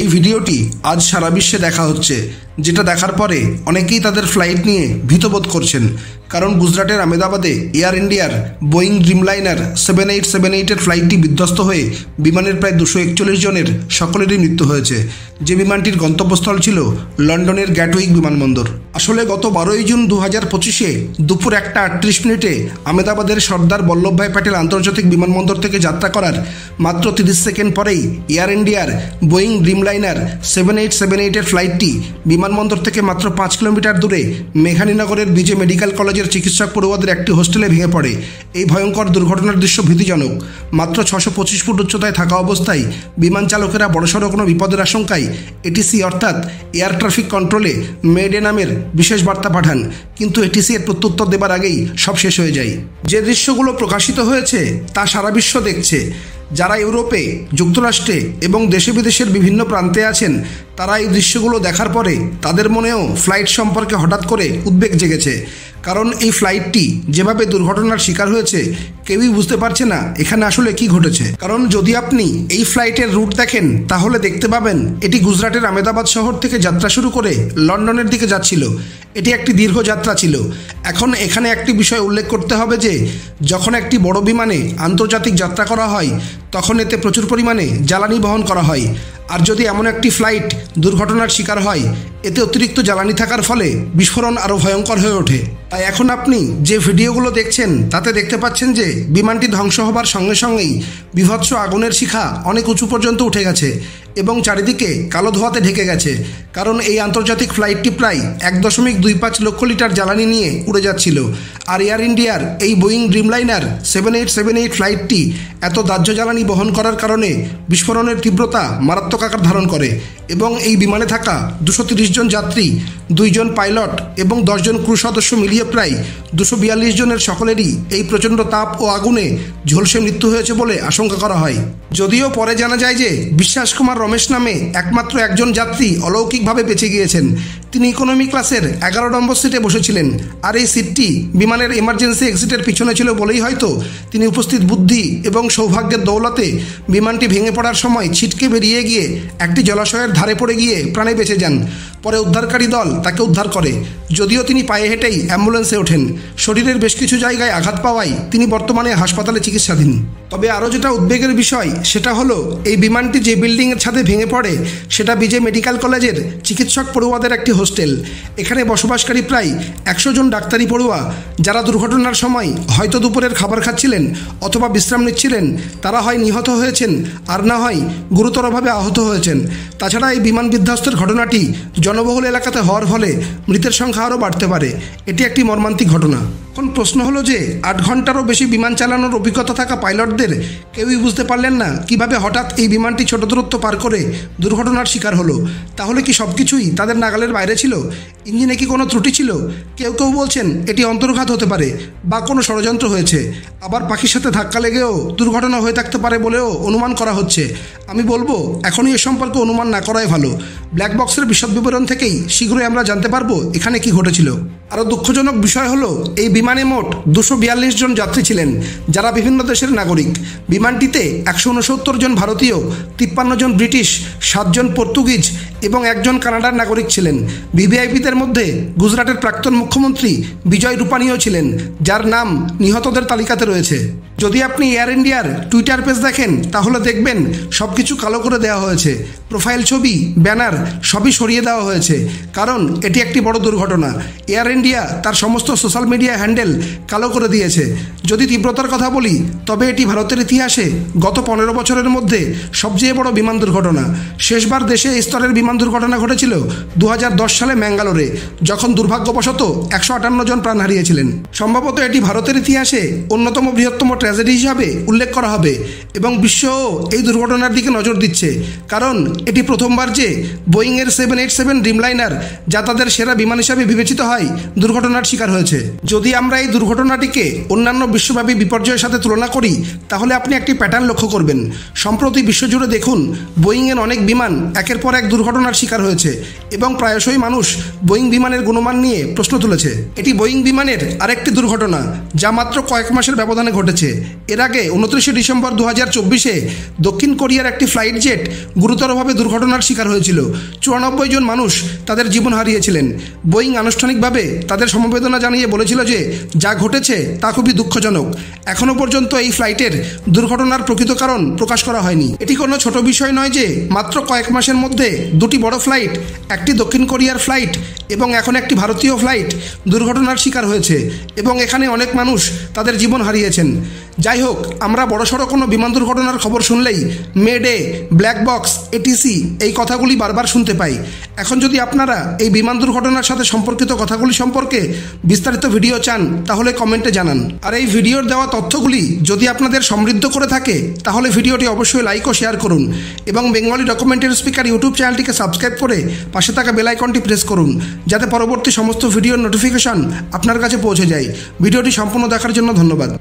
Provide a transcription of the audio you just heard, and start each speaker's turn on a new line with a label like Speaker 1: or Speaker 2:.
Speaker 1: এই ভিডিওটি আজ সারা বিশ্বে দেখা হচ্ছে, যেটা দেখার পরে অনেকেই তাদের ফ্লাইট নিয়ে ভীতবোধ করছেন। কারণ গুজরাটের আহমেদাবাদে এয়ার ইন্ডিয়ার বোয়িং ড্রিমলাইনার 7878-এর ফ্লাইটটি বিধ্বস্ত হয়ে বিমানের প্রায় 241 জনের সকলেরই মৃত্যু হয়েছে। যে বিমানটির গন্তব্যস্থল ছিল লন্ডনের গ্যাটউইক বিমানবন্দর। আসলে গত 12 জুন 2025-এ দুপুর 1:38 আহমেদাবাদের সর্দার বল্লভভাই প্যাটেল আন্তর্জাতিক বিমানবন্দর থেকে যাত্রা করার মাত্র 30 সেকেন্ড পরেই এয়ার ইন্ডিয়ার বোয়িং ড্রিমলাইনার 7878-এর ফ্লাইটটি বিমানবন্দর থেকে মাত্র 5 কিলোমিটার দূরে মেঘানীনগরের বিজে মেডিকেল কলেজের চিকিৎসক পড়ুয়াদের একটি হোস্টেলে ভেঙে পড়ে। এই ভয়ঙ্কর দুর্ঘটনার দৃশ্য ভীতিজনক। মাত্র 625 ফুট উচ্চতায় থাকা অবস্থায় বিমান চালকেরা বড়সড় কোনো বিপদের আশঙ্কায় এটিসি অর্থাৎ এয়ার ট্রাফিক কন্ট্রোলে মেডে নামের বিশেষ বার্তা পাঠান, কিন্তু এটিসি এর প্রত্যুত্তর দেবার আগেই সব শেষ হয়ে যায়। যে দৃশ্যগুলো প্রকাশিত হয়েছে তা সারা বিশ্ব দেখছে। যারা ইউরোপে, যুক্তরাষ্ট্রে এবং দেশে বিদেশের বিভিন্ন প্রান্তে আছেন, তারা এই দৃশ্যগুলো দেখার পরে তাদের মনেও ফ্লাইট সম্পর্কে হঠাৎ করে উদ্বেগ জেগেছে। কারণ এই ফ্লাইটটি যেভাবে দুর্ঘটনার শিকার হয়েছে, কেউই বুঝতে পারছে না এখানে আসলে কি ঘটেছে। কারণ যদি আপনি এই ফ্লাইটের রুট দেখেন, তাহলে দেখতে পাবেন এটি গুজরাটের আহমেদাবাদ শহর থেকে যাত্রা শুরু করে লন্ডনের দিকে যাচ্ছিল। এটি একটি দীর্ঘ যাত্রা ছিল। এখন এখানে একটি বিষয় উল্লেখ করতে হবে যে যখন একটি বড় বিমানে আন্তর্জাতিক যাত্রা করা হয়, তখন এতে প্রচুর পরিমাণে জ্বালানি বহন করা হয়। আর যদি এমন একটি ফ্লাইট দুর্ঘটনার শিকার হয়, এতে অতিরিক্ত জ্বালানি থাকার ফলে বিস্ফোরণ আরও ভয়ঙ্কর হয়ে ওঠে। তাই এখন আপনি যে ভিডিওগুলো দেখছেন তাতে দেখতে পাচ্ছেন যে বিমানটি ধ্বংস হবার সঙ্গে সঙ্গেই বীভৎস আগুনের শিখা অনেক উঁচু পর্যন্ত উঠে গেছে এবং চারিদিকে কালো ধোঁয়াতে ঢেকে গেছে। কারণ এই আন্তর্জাতিক ফ্লাইটটি প্রায় 1.25 লক্ষ লিটার জ্বালানি নিয়ে উড়ে যাচ্ছিল। আর এয়ার ইন্ডিয়ার এই বোয়িং ড্রিমলাইনার 7878 ফ্লাইটটি এত দাহ্য জ্বালানি বহন করার কারণে বিস্ফোরণের তীব্রতা মারাত্মক আকার ধারণ করে এবং এই বিমানে থাকা 230 জন যাত্রী, 2 জন পাইলট এবং 10 জন ক্রু সদস্য মিলিয়ে প্রায় 242 জনের সকলেরই এই প্রচণ্ড তাপ ও আগুনে ঝলসে মৃত্যু হয়েছে বলে আশঙ্কা করা হয়। যদিও পরে জানা যায় যে বিশ্বাস কুমার রমেশ নামে একমাত্র একজন যাত্রী অলৌকিকভাবে বেঁচে গিয়েছেন। তিনি ইকোনমি ক্লাসের 11 নম্বর সিটে বসেছিলেন, আর এই সিটটি বিমানের এমার্জেন্সি এক্সিটের পিছনে ছিল বলেই হয়তো তিনি উপস্থিত বুদ্ধি এবং সৌভাগ্যের দৌলতে বিমানটি ভেঙে পড়ার সময় ছিটকে বেরিয়ে গিয়ে একটি জলাশয়ের ধারে পড়ে গিয়ে প্রাণে বেঁচে যান। পরে উদ্ধারকারী দল তাকে উদ্ধার করে, যদিও তিনি পায়ে হেঁটেই অ্যাম্বুলেন্সে ওঠেন। শরীরের বেশ কিছু জায়গায় আঘাত পাওয়ায় তিনি বর্তমানে হাসপাতালে চিকিৎসাধীন। তবে আরও যেটা উদ্বেগের বিষয় সেটা হলো এই বিমানটি যে বিল্ডিংয়ের ছাদে ভেঙে পড়ে সেটা বিজে মেডিকেল কলেজের চিকিৎসক পড়ুয়াদের একটি হোস্টেল। এখানে বসবাসকারী প্রায় 100 জন ডাক্তারি পড়ুয়া, যারা দুর্ঘটনার সময় হয়তো দুপুরের খাবার খাচ্ছিলেন অথবা বিশ্রাম নিচ্ছিলেন, তারা হয় নিহত হয়েছেন আর না হয় গুরুতরভাবে আহত হয়েছেন। তাছাড়া এই বিমান বিধ্বস্তের ঘটনাটি জনবহুল এলাকাতে হওয়ার ফলে মৃতের সংখ্যা আরও বাড়তে পারে। এটি একটি মর্মান্তিক ঘটনা। এখন প্রশ্ন হলো যে 8 ঘন্টারও বেশি বিমান চালানোর অভিজ্ঞতা থাকা পাইলটদের কেউই বুঝতে পারলেন না কিভাবে হঠাৎ এই বিমানটি ছোট দূরত্ব পার করে দুর্ঘটনার শিকার হলো। তাহলে কি সব কিছুই তাদের নাগালের বাইরে ছিল? ইঞ্জিনে কি কোনো ত্রুটি ছিল? কেউ কেউ বলছেন এটি অন্তর্ঘাত হতে পারে বা কোনো ষড়যন্ত্র হয়েছে। আবার পাখির সাথে ধাক্কা লেগেও দুর্ঘটনা হয়ে থাকতে পারে বলেও অনুমান করা হচ্ছে। আমি বলবো এখনই এ সম্পর্কে অনুমান না করাই ভালো। ব্ল্যাক বক্সের বিশদ বিবরণ থেকেই শীঘ্রই আমরা জানতে পারবো এখানে কি ঘটেছিল। আরও দুঃখজনক বিষয় হলো এই বিমানে মোট 242 জন যাত্রী ছিলেন, যারা বিভিন্ন দেশের নাগরিক। বিমানটিতে 169 জন ভারতীয়, 53 জন ব্রিটিশ, 7 জন পর্তুগিজ এবং 1 জন কানাডার নাগরিক ছিলেন। ভিভিআইপিদের মধ্যে গুজরাটের প্রাক্তন মুখ্যমন্ত্রী বিজয় রূপানীও ছিলেন, যার নাম নিহতদের তালিকাতে রয়েছে। যদি আপনি এয়ার ইন্ডিয়ার টুইটার পেজ দেখেন, তাহলে দেখবেন সব কিছু কালো করে দেওয়া হয়েছে। প্রোফাইল ছবি, ব্যানার সবই সরিয়ে দেওয়া হয়েছে, কারণ এটি একটি বড় দুর্ঘটনা। এয়ার ইন্ডিয়া তার সমস্ত সোশ্যাল মিডিয়া হ্যান্ডেল কালো করে দিয়েছে। যদি তীব্রতার কথা বলি, তবে এটি ভারতের ইতিহাসে গত 15 বছরের মধ্যে সবচেয়ে বড় বিমান দুর্ঘটনা। শেষবার দেশে এই স্তরের বিমান দুর্ঘটনা ঘটেছিল 2010 সালে ম্যাঙ্গালোরে, যখন দুর্ভাগ্যবশত 158 জন প্রাণ হারিয়েছিলেন। সম্ভবত এটি ভারতের ইতিহাসে অন্যতম বৃহত্তম ট্র্যাজেডি হিসাবে উল্লেখ করা হবে এবং বিশ্বও এই দুর্ঘটনার দিকে নজর দিচ্ছে, কারণ এটি প্রথমবার যে বোয়িংয়ের 787 ড্রিমলাইনার, যা তাদের সেরা বিমান হিসাবে বিবেচিত হয়, দুর্ঘটনার শিকার হয়েছে। যদি আমরা এই দুর্ঘটনাটিকে অন্যান্য বিশ্বব্যাপী বিপর্যয়ের সাথে তুলনা করি, তাহলে আপনি একটি প্যাটার্ন লক্ষ্য করবেন। সম্প্রতি বিশ্বজুড়ে দেখুন বোয়িংয়ের অনেক বিমান একের পর এক দুর্ঘটনা দুর্ঘটনার শিকার হয়েছে এবং প্রায়শই মানুষ বোয়িং বিমানের গুণমান নিয়ে প্রশ্ন তুলেছে। এটি বোয়িং বিমানের আরেকটি দুর্ঘটনা যা মাত্র কয়েক মাসের ব্যবধানে ঘটেছে। এর আগে 29 ডিসেম্বর 2024-এ দক্ষিণ কোরিয়ার একটি ফ্লাইট জেট গুরুতরভাবে দুর্ঘটনার শিকার হয়েছিল। 94 জন মানুষ তাদের জীবন হারিয়েছিলেন। বোয়িং আনুষ্ঠানিকভাবে তাদের সমবেদনা জানিয়ে বলেছিল যে যা ঘটেছে তা খুবই দুঃখজনক। এখনও পর্যন্ত এই ফ্লাইটের দুর্ঘটনার প্রকৃত কারণ প্রকাশ করা হয়নি। এটি কোনো ছোট বিষয় নয় যে মাত্র কয়েক মাসের মধ্যে দুটি বড় ফ্লাইট, একটি দক্ষিণ কোরিয়ার ফ্লাইট এবং এখন একটি ভারতীয় ফ্লাইট দুর্ঘটনার শিকার হয়েছে এবং এখানে অনেক মানুষ তাদের জীবন হারিয়েছেন। যাই হোক, আমরা বড়সড় কোনো বিমান দুর্ঘটনার খবর শুনলেই মেডে, ব্ল্যাক বক্স, এটিসি এই কথাগুলি বারবার শুনতে পাই। এখন যদি আপনারা এই বিমান দুর্ঘটনার সাথে সম্পর্কিত কথাগুলি সম্পর্কে বিস্তারিত ভিডিও চান তাহলে কমেন্টে জানান। আর এই ভিডিওর দেওয়া তথ্যগুলি যদি আপনাদের সমৃদ্ধ করে থাকে তাহলে ভিডিওটি অবশ্যই লাইক ও শেয়ার করুন এবং বেঙ্গলি ডকুমেন্টারি স্পিকার ইউটিউব চ্যানেলটিকে সাবস্ক্রাইব করে পাশে থাকা বেল আইকনটি প্রেস করুন যাতে পরবর্তী সমস্ত ভিডিওর নোটিফিকেশন আপনার কাছে পৌঁছে যায়। ভিডিওটি সম্পূর্ণ দেখার জন্য ধন্যবাদ।